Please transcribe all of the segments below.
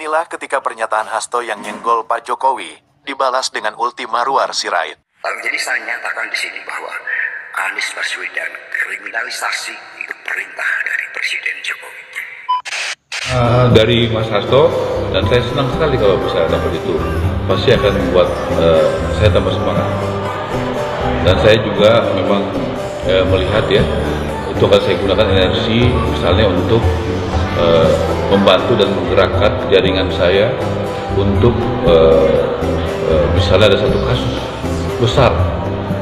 Inilah ketika pernyataan Hasto yang nyenggol Pak Jokowi dibalas dengan ultima ruar Sirait. Jadi saya nyatakan di sini bahwa Anies Baswedan kriminalisasi itu perintah dari Presiden Jokowi. Dari Mas Hasto, dan saya senang sekali kalau bisa dapat itu, pasti akan membuat saya tambah semangat. Dan saya juga memang melihat ya, itu akan saya gunakan energi misalnya untuk membantu dan menggerakkan jaringan saya untuk misalnya ada satu kasus besar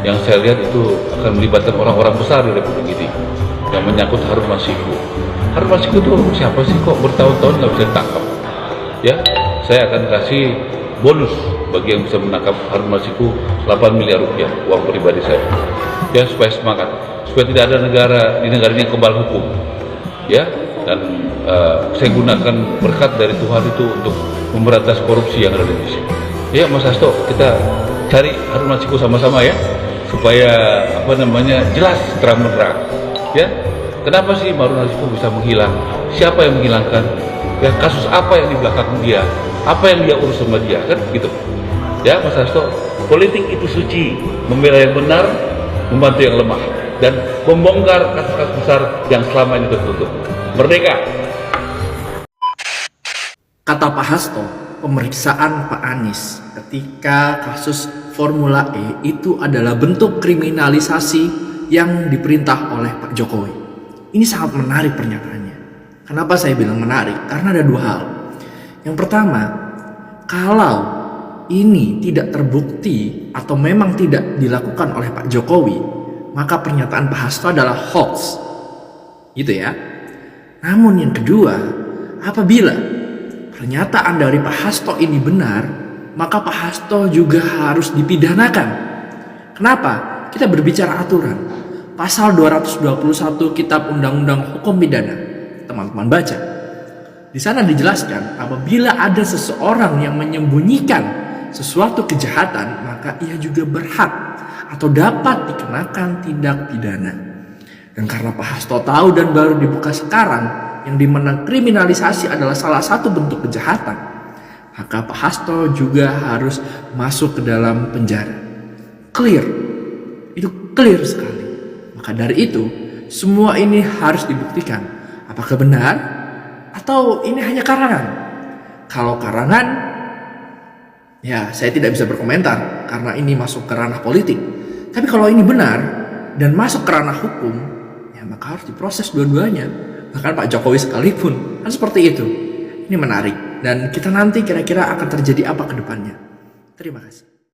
yang saya lihat itu akan melibatkan orang-orang besar di Republik ini yang menyangkut Harun Masiku. Harun Masiku itu siapa sih, kok bertahun-tahun nggak bisa ditangkap? Ya, saya akan kasih bonus bagi yang bisa menangkap Harun Masiku 8 miliar rupiah uang pribadi saya. Ya, supaya semangat, supaya tidak ada negara di negara ini yang kebal hukum. Ya, dan saya gunakan berkat dari Tuhan itu untuk memberantas korupsi yang ada di Indonesia. Ya, Mas Hasto, kita cari Harun Masiku sama-sama ya, supaya jelas terang menerang. Ya, kenapa sih Harun Masiku bisa menghilang? Siapa yang menghilangkan? Ya, kasus apa yang di belakang dia? Apa yang dia urus sama dia? Kan gitu. Ya, Mas Hasto, politik itu suci, membela yang benar, membantu yang lemah, dan membongkar kasus-kasus besar yang selama ini tertutup. Merdeka. Kata Pak Hasto, pemeriksaan Pak Anies ketika kasus Formula E itu adalah bentuk kriminalisasi yang diperintah oleh Pak Jokowi. Ini sangat menarik pernyataannya. Kenapa saya bilang menarik? Karena ada dua hal. Yang pertama, kalau ini tidak terbukti atau memang tidak dilakukan oleh Pak Jokowi, maka pernyataan Pak Hasto adalah hoax. Gitu ya. Namun yang kedua, apabila pernyataan dari Pak Hasto ini benar, maka Pak Hasto juga harus dipidanakan. Kenapa? Kita berbicara aturan. Pasal 221 Kitab Undang-Undang Hukum Pidana. Teman-teman baca. Di sana dijelaskan, apabila ada seseorang yang menyembunyikan sesuatu kejahatan, maka ia juga berhak atau dapat dikenakan tindak pidana. Dan karena Pak Hasto tahu dan baru dibuka sekarang, yang dimana kriminalisasi adalah salah satu bentuk kejahatan, maka Pak Hasto juga harus masuk ke dalam penjara. Clear. Itu clear sekali. Maka dari itu, semua ini harus dibuktikan. Apakah benar? Atau ini hanya karangan? Kalau karangan, ya saya tidak bisa berkomentar karena ini masuk ke ranah politik. Tapi kalau ini benar dan masuk ke ranah hukum, ya maka harus diproses dua-duanya. Bahkan Pak Jokowi sekalipun, kan seperti itu. Ini menarik, dan kita nanti kira-kira akan terjadi apa ke depannya. Terima kasih.